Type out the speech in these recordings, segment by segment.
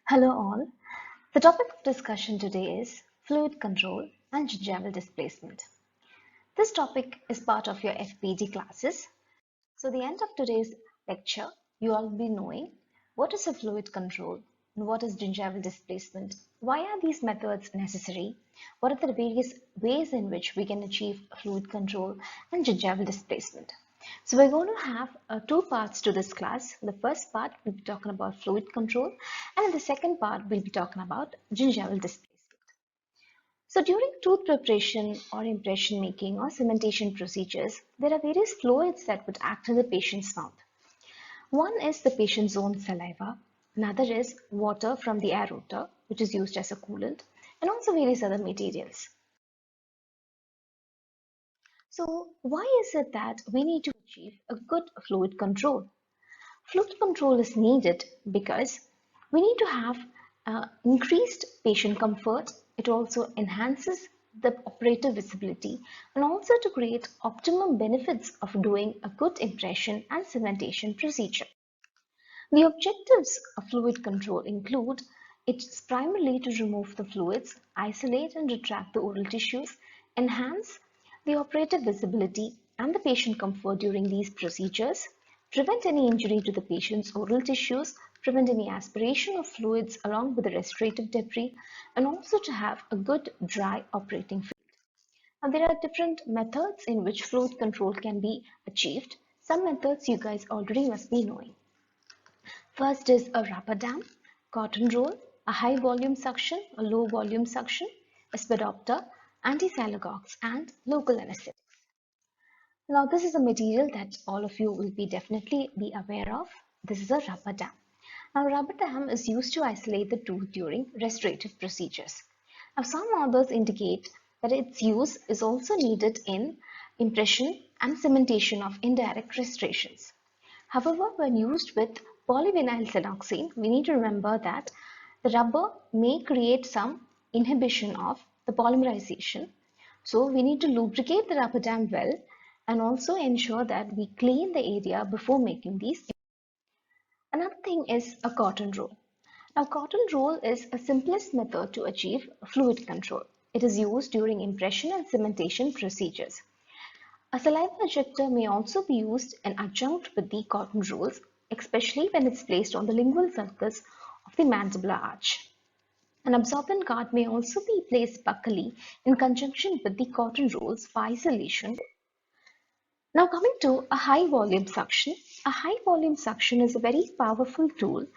Hello all. The topic of discussion today is fluid control and gingival displacement. This topic is part of your FPG classes. So the end of today's lecture, you all will be knowing what is a fluid control and what is gingival displacement. Why are these methods necessary? What are the various ways in which we can achieve fluid control and gingival displacement? So we're going to have two parts to this class. The first part we'll be talking about fluid control, and in the second part we'll be talking about gingival displacement. So during tooth preparation or impression making or cementation procedures, there are various fluids that would act in the patient's mouth. One is the patient's own saliva, another is water from the aerator, which is used as a coolant, and also various other materials. So why is it that we need to achieve a good fluid control? Fluid control is needed because we need to have increased patient comfort. It also enhances the operator visibility and also to create optimum benefits of doing a good impression and cementation procedure. The objectives of fluid control include it's primarily to remove the fluids, isolate and retract the oral tissues, enhance the operator visibility and the patient comfort during these procedures, prevent any injury to the patient's oral tissues, prevent any aspiration of fluids along with the restorative debris, and also to have a good dry operating field. Now, there are different methods in which fluid control can be achieved. Some methods you guys already must be knowing. First is a rubber dam, cotton roll, a high volume suction, a low volume suction, a Svedopter, Antisialogogues, and local anesthetics. Now this is a material that all of you will be definitely be aware of. This is a rubber dam. Now rubber dam is used to isolate the tooth during restorative procedures. Now some authors indicate that its use is also needed in impression and cementation of indirect restorations. However, when used with polyvinyl siloxane, we need to remember that the rubber may create some inhibition of the polymerization. So we need to lubricate the rubber dam well and also ensure that we clean the area before making these. Another thing is a cotton roll. Now cotton roll is a simplest method to achieve fluid control. It is used during impression and cementation procedures. A saliva ejector may also be used in adjunct with the cotton rolls, especially when it's placed on the lingual sulcus of the mandibular arch. An absorbent guard may also be placed buccally in conjunction with the cotton rolls for isolation. Now coming to a high volume suction. A high volume suction is a very powerful tool.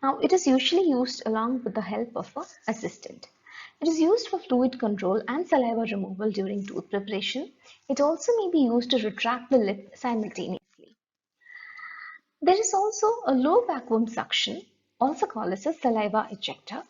Now it is usually used along with the help of an assistant. It is used for fluid control and saliva removal during tooth preparation. It also may be used to retract the lip simultaneously. There is also a low vacuum suction, also called as a saliva ejector.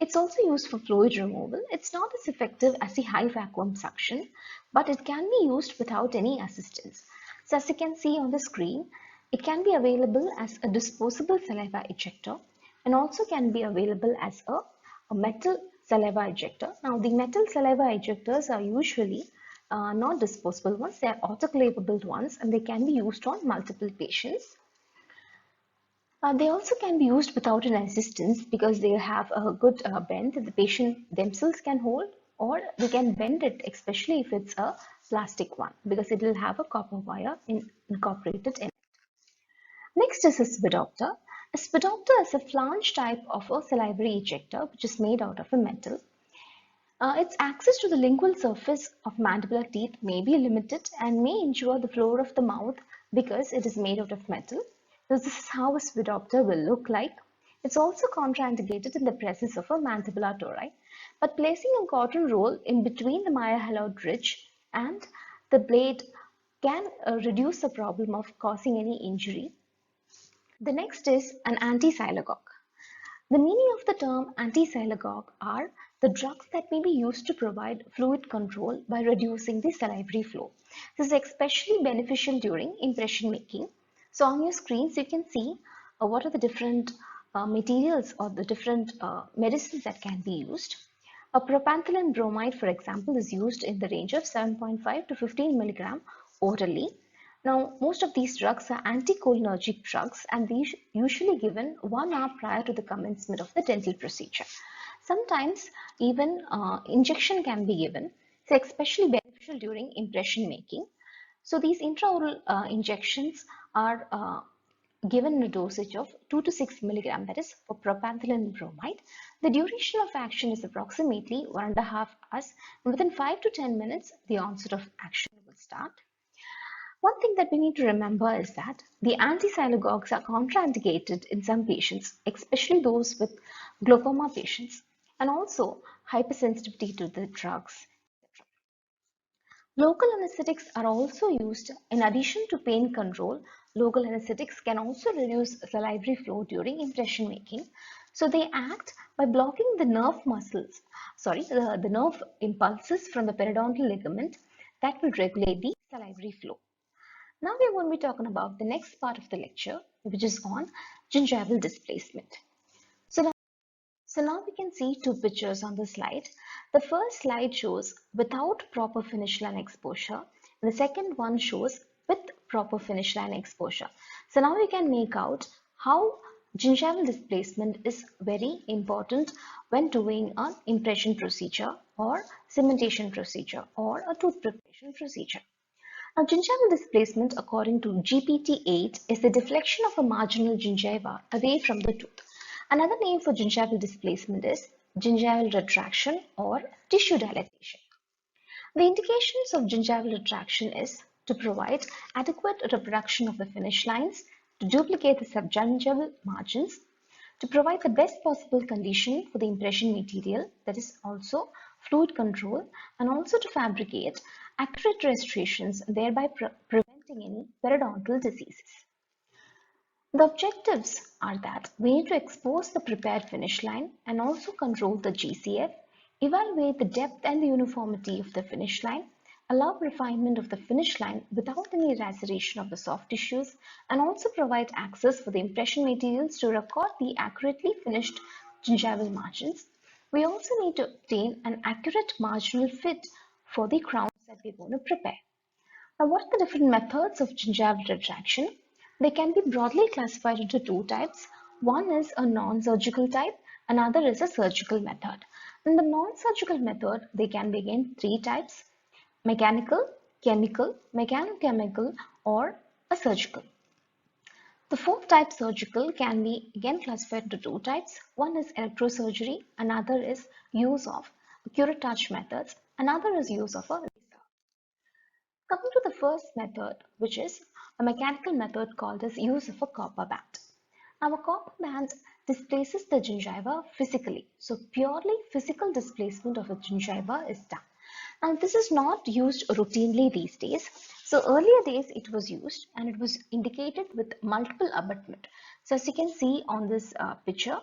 It's also used for fluid removal. It's not as effective as the high vacuum suction, but it can be used without any assistance. So as you can see on the screen, it can be available as a disposable saliva ejector and also can be available as a metal saliva ejector. Now the metal saliva ejectors are usually not disposable ones, they are autoclavable ones and they can be used on multiple patients. They also can be used without an assistance because they have a good bend that the patient themselves can hold, or they can bend it, especially if it's a plastic one, because it will have a copper wire incorporated in it. Next is a Svedopter. A Svedopter is a flange type of a salivary ejector which is made out of a metal. Its access to the lingual surface of mandibular teeth may be limited and may injure the floor of the mouth because it is made out of metal. This is how a Svedopter will look like. It's also contraindicated in the presence of a mandibular tori, but placing a cotton roll in between the mylohaloid ridge and the blade can reduce the problem of causing any injury. The next is an antisialogogue. The meaning of the term antisialogogue are the drugs that may be used to provide fluid control by reducing the salivary flow. This is especially beneficial during impression making. So on your screens you can see what are the different materials or the different medicines that can be used. A propantholone bromide, for example, is used in the range of 7.5 to 15 milligram orally. Now, most of these drugs are anticholinergic drugs and these usually given 1 hour prior to the commencement of the dental procedure. Sometimes even injection can be given, so especially beneficial during impression making. So these intraoral injections are given in a dosage of 2 to 6 milligram, that is for propanthenol bromide. The duration of action is approximately 1.5 hours, and within 5 to 10 minutes, the onset of action will start. One thing that we need to remember is that the antisialogogues are contraindicated in some patients, especially those with glaucoma patients, and also hypersensitivity to the drugs. Local anesthetics are also used in addition to pain control. Local anesthetics can also reduce salivary flow during impression making. So they act by blocking the nerve muscles, the nerve impulses from the periodontal ligament that will regulate the salivary flow. Now we are going to be talking about the next part of the lecture, which is on gingival displacement. So now we can see two pictures on the slide. The first slide shows without proper finish line exposure, and the second one shows with proper finish line exposure. So now we can make out how gingival displacement is very important when doing an impression procedure or cementation procedure or a tooth preparation procedure. Now, gingival displacement, according to GPT-8, is the deflection of a marginal gingiva away from the tooth. Another name for gingival displacement is gingival retraction or tissue dilatation. The indications of gingival retraction is to provide adequate reproduction of the finish lines, to duplicate the subgingival margins, to provide the best possible condition for the impression material, that is also fluid control, and also to fabricate accurate restorations, thereby preventing any periodontal diseases. The objectives are that we need to expose the prepared finish line and also control the GCF, evaluate the depth and the uniformity of the finish line, allow refinement of the finish line without any laceration of the soft tissues, and also provide access for the impression materials to record the accurately finished gingival margins. We also need to obtain an accurate marginal fit for the crowns that we're going to prepare. Now, what are the different methods of gingival retraction? They can be broadly classified into two types. One is a non-surgical type, another is a surgical method. In the non-surgical method, they can be again three types: mechanical, chemical, mechanochemical, or a surgical. The fourth type, surgical, can be again classified into two types. One is electrosurgery, another is use of curettage methods, another is use of a laser. Coming to the first method, which is a mechanical method called as use of a copper band. Now, a copper band displaces the gingiva physically. So, purely physical displacement of a gingiva is done. Now, this is not used routinely these days. So, earlier days it was used and it was indicated with multiple abutment. So, as you can see on this picture,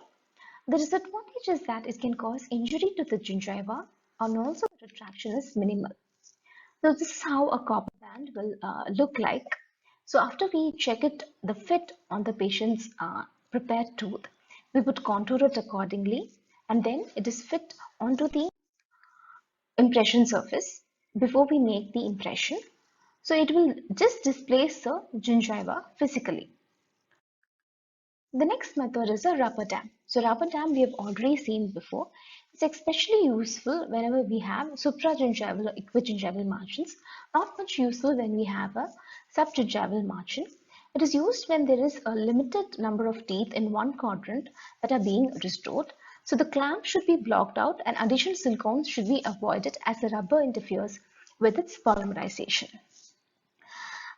the disadvantage is that it can cause injury to the gingiva and also the retraction is minimal. So this is how a copper band will look like. So after we check it, the fit on the patient's prepared tooth, we would contour it accordingly, and then it is fit onto the impression surface before we make the impression. So it will just displace the gingiva physically. The next method is a rubber dam. So rubber dam we have already seen before. It's especially useful whenever we have supragingival or equigingival margins. Not much useful when we have a subgingival margin. It is used when there is a limited number of teeth in one quadrant that are being restored. So the clamp should be blocked out and additional silicones should be avoided as the rubber interferes with its polymerization.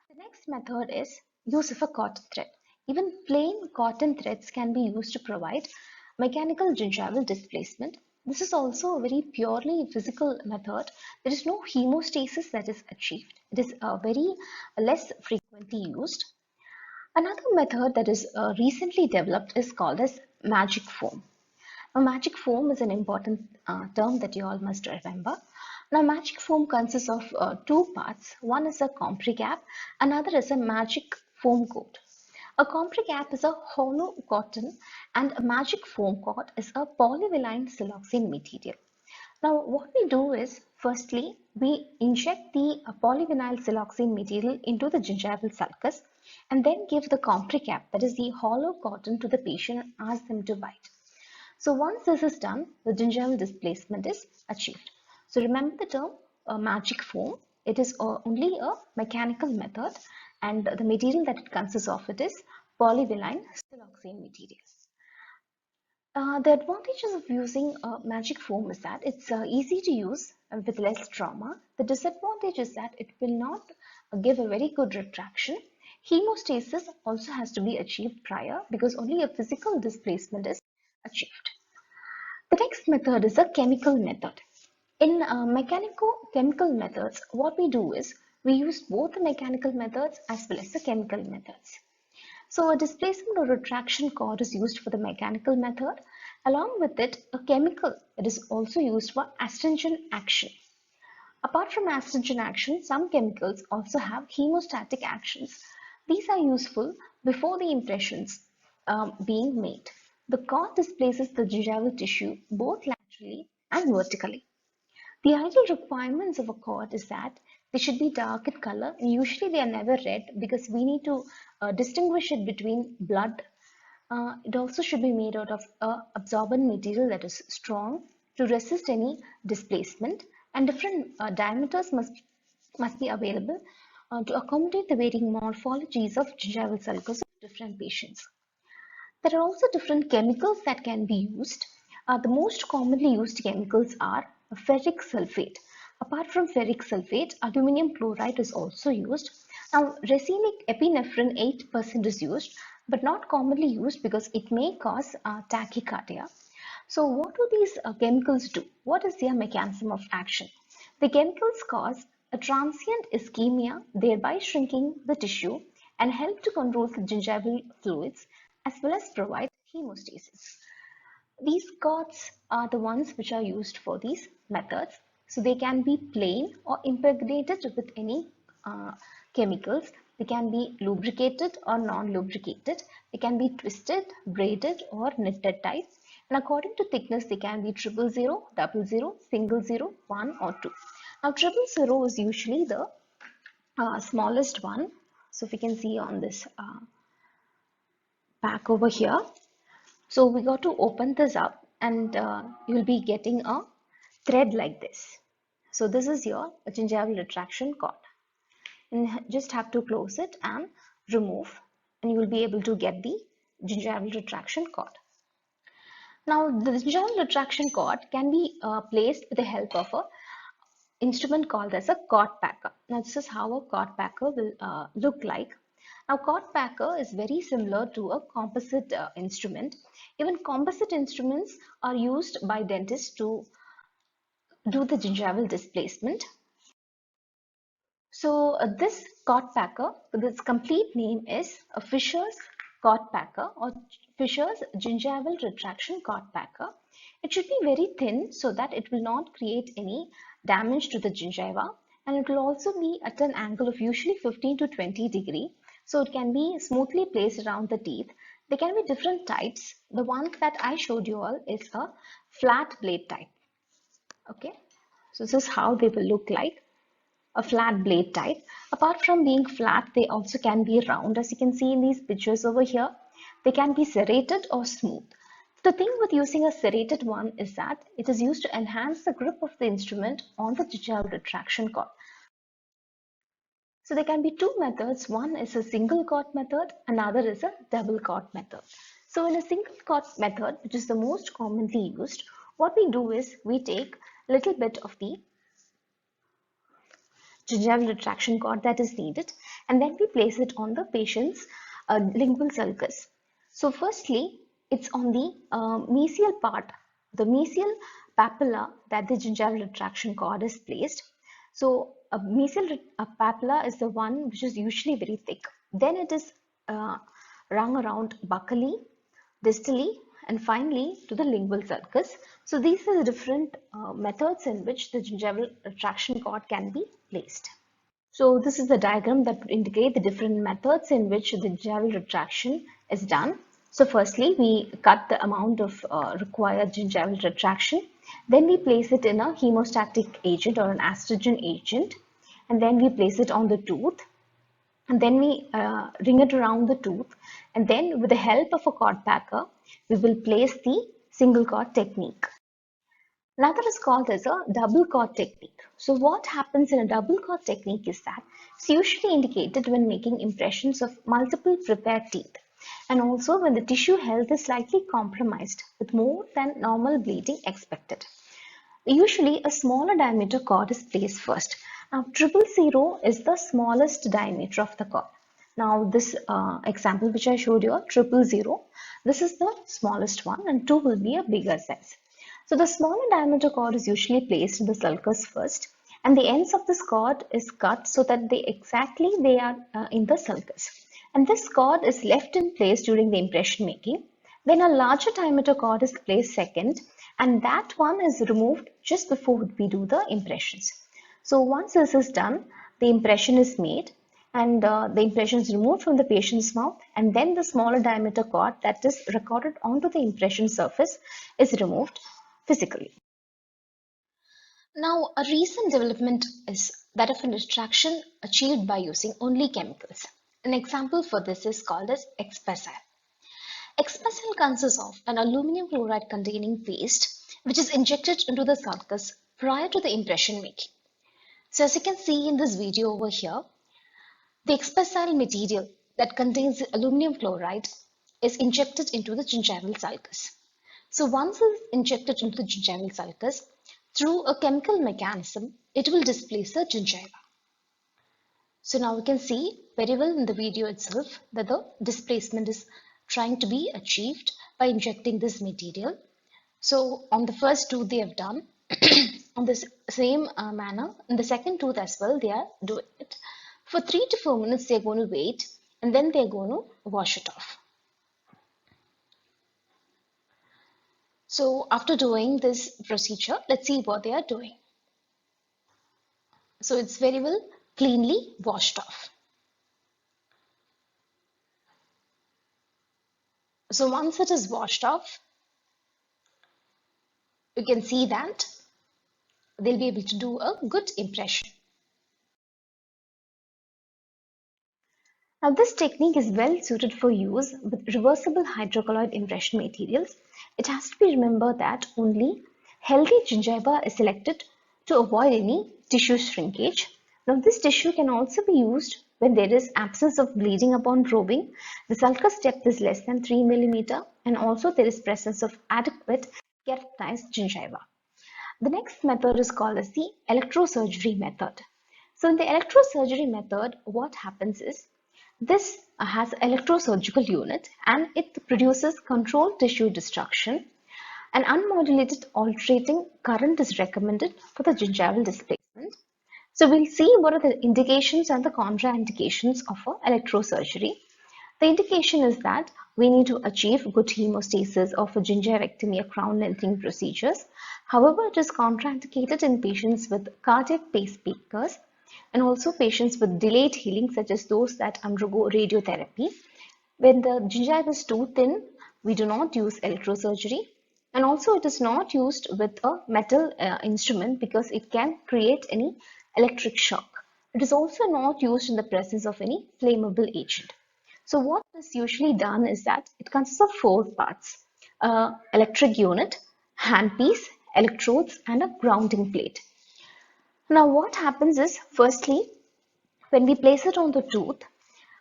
The next method is use of a cotton thread. Even plain cotton threads can be used to provide mechanical gingival displacement. This is also a very purely physical method. There is no hemostasis that is achieved. It is very less frequently used. Another method that is recently developed is called as magic foam. Now, magic foam is an important term that you all must remember. Now, magic foam consists of two parts. One is a compricap, another is a magic foam coat. A compricap is a hollow cotton and a magic foam coat is a polyvinyl siloxane material. Now what we do is, firstly, we inject the polyvinyl siloxane material into the gingival sulcus and then give the compricap, that is the hollow cotton, to the patient and ask them to bite. So once this is done, the gingival displacement is achieved. So remember the term magic foam. It is only a mechanical method, and the material that it consists of it is polyvinyl siloxane material. The advantages of using magic foam is that it's easy to use with less trauma. The disadvantage is that it will not give a very good retraction. Hemostasis also has to be achieved prior because only a physical displacement is achieved. The next method is a chemical method. In mechanico-chemical methods, what we do is we use both the mechanical methods as well as the chemical methods. So a displacement or retraction cord is used for the mechanical method. Along with it, a chemical that is also used for astringent action. Apart from astringent action, some chemicals also have hemostatic actions. These are useful before the impressions being made. The cord displaces the gingival tissue both laterally and vertically. The ideal requirements of a cord is that they should be dark in color, and usually they are never red because we need to distinguish it between blood. It also should be made out of absorbent material that is strong to resist any displacement, and different diameters must be available to accommodate the varying morphologies of gingival sulcus of different patients. There are also different chemicals that can be used. The most commonly used chemicals are ferric sulfate. Apart from ferric sulfate, aluminum chloride is also used. Now, racemic epinephrine 8% is used, but not commonly used because it may cause tachycardia. So what do these chemicals do? What is their mechanism of action? The chemicals cause a transient ischemia, thereby shrinking the tissue, and help to control the gingival fluids as well as provide hemostasis. These cords are the ones which are used for these methods. So they can be plain or impregnated with any chemicals. They can be lubricated or non-lubricated. They can be twisted, braided, or knitted type. And according to thickness, they can be 000, 00, single 0, 1 or 2. Now 000 is usually the smallest one. So if you can see on this pack over here. So we got to open this up and you'll be getting a thread like this. So this is your gingival retraction cord. And just have to close it and remove, and you will be able to get the gingival retraction cord. Now the gingival retraction cord can be placed with the help of a instrument called as a cord packer. Now this is how a cord packer will look like. Now cord packer is very similar to a composite instrument. Even composite instruments are used by dentists to do the gingival displacement. So this cord packer, this complete name is a Fisher's cord packer or Fisher's gingival retraction cord packer. It should be very thin so that it will not create any damage to the gingiva, and it will also be at an angle of usually 15 to 20 degree. So it can be smoothly placed around the teeth. There can be different types. The one that I showed you all is a flat blade type. Okay, so this is how they will look like. A flat blade type. Apart from being flat, they also can be round, as you can see in these pictures over here. They can be serrated or smooth. The thing with using a serrated one is that it is used to enhance the grip of the instrument on the gingival retraction cord. So there can be two methods. One is a single cord method, another is a double cord method. So in a single cord method, which is the most commonly used, what we do is we take a little bit of the gingival retraction cord that is needed, and then we place it on the patient's lingual sulcus. So firstly, it's on the mesial part, the mesial papilla, that the gingival retraction cord is placed. So a mesial papilla is the one which is usually very thick. Then it is rung around buccally, distally, and finally to the lingual sulcus. So these are the different methods in which the gingival retraction cord can be placed. So this is the diagram that would indicate the different methods in which the gingival retraction is done. So firstly, we cut the amount of required gingival retraction. Then we place it in a hemostatic agent or an astringent agent. And then we place it on the tooth. And then we ring it around the tooth. And then with the help of a cord packer, we will place the single cord technique. Another is called as a double cord technique. So what happens in a double cord technique is that it's usually indicated when making impressions of multiple prepared teeth, and also when the tissue health is slightly compromised with more than normal bleeding expected. Usually a smaller diameter cord is placed first. Now 000 is the smallest diameter of the cord. Now this example which I showed you, 000, this is the smallest one and 2 will be a bigger size. So the smaller diameter cord is usually placed in the sulcus first, and the ends of this cord is cut so that they are in the sulcus. And this cord is left in place during the impression making. Then a larger diameter cord is placed second, and that one is removed just before we do the impressions. So once this is done, the impression is made and the impression is removed from the patient's mouth, and then the smaller diameter cord that is recorded onto the impression surface is removed physically. Now, a recent development is that of a retraction achieved by using only chemicals. An example for this is called as Expasil. Expasil consists of an aluminum chloride containing paste which is injected into the sulcus prior to the impression making. So as you can see in this video over here, the Expasil material that contains the aluminum chloride is injected into the gingival sulcus. So once it is injected into the gingival sulcus, through a chemical mechanism, it will displace the gingiva. So now we can see very well in the video itself that the displacement is trying to be achieved by injecting this material. So on the first tooth they have done, on the same manner, in the second tooth as well, they are doing it. For 3 to 4 minutes, they are going to wait and then they are going to wash it off. So after doing this procedure, let's see what they are doing. So it's very well cleanly washed off. So once it is washed off, you can see that they'll be able to do a good impression. Now this technique is well suited for use with reversible hydrocolloid impression materials. It has to be remembered that only healthy gingiva is selected to avoid any tissue shrinkage. Now this tissue can also be used when there is absence of bleeding upon probing, the sulcus depth is less than 3 mm, and also there is presence of adequate keratinized gingiva. The next method is called as the electrosurgery method. So in the electrosurgery method, what happens is this has an electrosurgical unit and it produces controlled tissue destruction. An unmodulated alternating current is recommended for the gingival displacement. So we'll see what are the indications and the contraindications of electrosurgery. The indication is that we need to achieve good hemostasis of a gingivectomy or crown lengthening procedures. However, it is contraindicated in patients with cardiac pacemakers and also patients with delayed healing, such as those that undergo radiotherapy. When the gingiva is too thin, we do not use electrosurgery, and also it is not used with a metal instrument because it can create any electric shock. It is also not used in the presence of any flammable agent. So what is usually done is that it consists of 4 parts: electric unit, handpiece, electrodes, and a grounding plate. Now what happens is, firstly, when we place it on the tooth,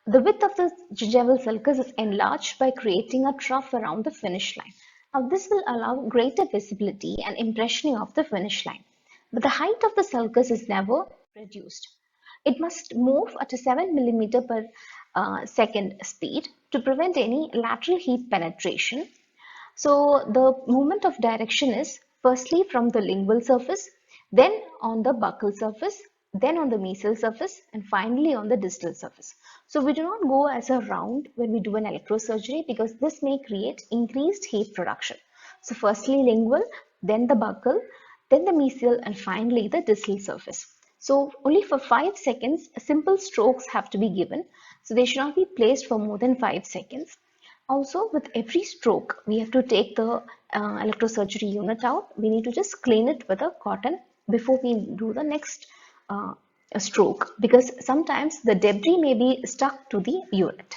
the width of the gingival sulcus is enlarged by creating a trough around the finish line. Now this will allow greater visibility and impressioning of the finish line. But the height of the sulcus is never reduced. It must move at a 7 mm per second speed to prevent any lateral heat penetration. So the movement of direction is firstly from the lingual surface, then on the buccal surface, then on the mesial surface, and finally on the distal surface. So we do not go as a round when we do an electrosurgery because this may create increased heat production. So firstly lingual, then the buccal, then the mesial, and finally the distal surface. So only for 5 seconds, simple strokes have to be given. So they should not be placed for more than 5 seconds. Also, with every stroke, we have to take the electrosurgery unit out. We need to just clean it with a cotton before we do the next uh, stroke, because sometimes the debris may be stuck to the unit.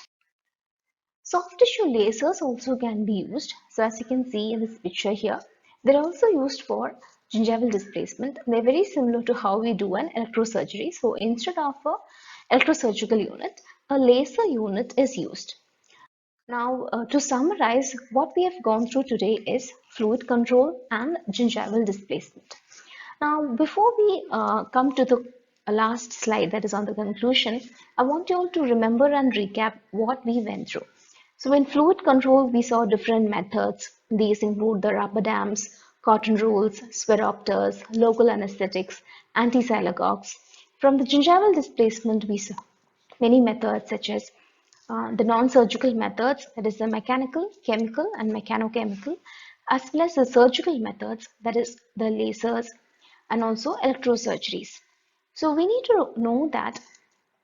Soft tissue lasers also can be used. So as you can see in this picture here, they're also used for gingival displacement. They're very similar to how we do an electrosurgery. So instead of a electrosurgical unit, a laser unit is used. Now, to summarize, what we have gone through today is fluid control and gingival displacement. Now, before we come to the last slide that is on the conclusion, I want you all to remember and recap what we went through. So in fluid control, we saw different methods. These include the rubber dams, cotton rolls, Svedopters, local anesthetics, Antisialogogues. From the gingival displacement, we saw many methods such as the non-surgical methods, that is the mechanical, chemical, and mechanochemical, as well as the surgical methods, that is the lasers and also electrosurgeries. So we need to know that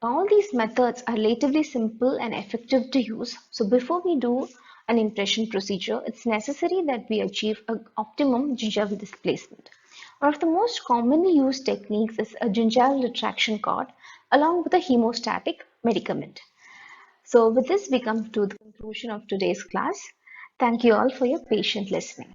all these methods are relatively simple and effective to use. So before we do an impression procedure, it's necessary that we achieve an optimum gingival displacement. One of the most commonly used techniques is a gingival retraction cord along with a hemostatic medicament. So with this, we come to the conclusion of today's class. Thank you all for your patient listening.